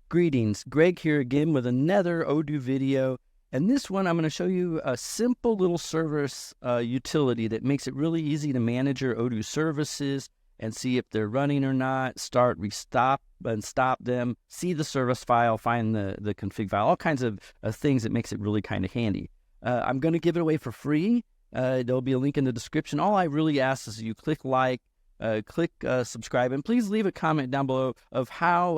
Greetings, Greg here again with another Odoo video. And this one, I'm going to show you a simple little service utility that makes it really easy to manage your Odoo services and see if they're running or not, start, restop, and stop them, see the service file, find the config file, all kinds of things that makes it really kind of handy. I'm going to give it away for free. There'll be a link in the description. All I really ask is you click like, click subscribe, and please leave a comment down below of how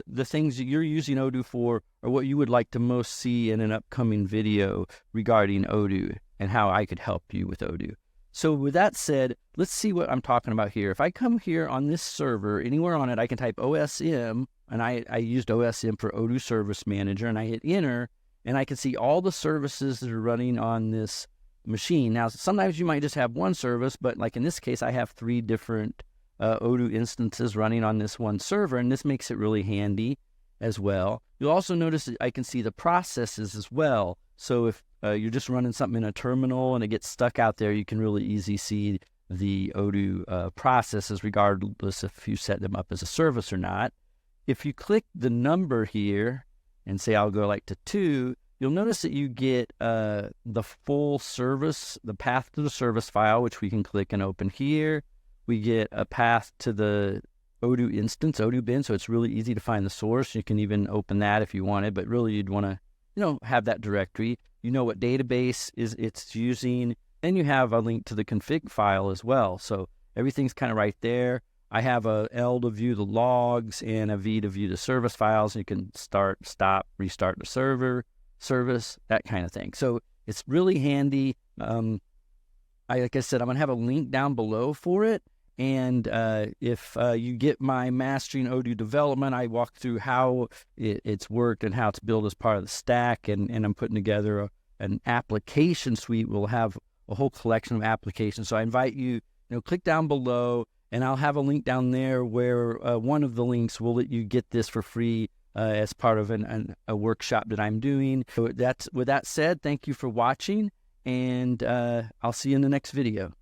the things that you're using Odoo for or what you would like to most see in an upcoming video regarding Odoo and how I could help you with Odoo. So with that said, let's see what I'm talking about here. If I come here on this server, anywhere on it, I can type OSM, and I used OSM for Odoo Service Manager, and I hit enter, and I can see all the services that are running on this machine. Now, sometimes you might just have one service, but like in this case, I have 3 different Odoo instances running on this one server, and this makes it really handy as well. You'll also notice that I can see the processes as well. So if you're just running something in a terminal and it gets stuck out there, you can really easily see the Odoo processes regardless if you set them up as a service or not. If you click the number here and say I'll go like to 2, you'll notice that you get the full service, the path to the service file, which we can click and open here. We get a path to the Odoo instance, Odoo bin, so it's really easy to find the source. You can even open that if you wanted, but really you'd want to, have that directory. You know what database it's using, and you have a link to the config file as well. So everything's kind of right there. I have a L to view the logs and a V to view the service files. You can start, stop, restart the service, that kind of thing. So it's really handy. Like I said, I'm going to have a link down below for it. And if you get my Mastering Odoo Development, I walk through how it's worked and how it's built as part of the stack. And I'm putting together an application suite. We'll have a whole collection of applications. So I invite you, click down below, and I'll have a link down there where one of the links will let you get this for free as part of a workshop that I'm doing. So with that said, thank you for watching, and I'll see you in the next video.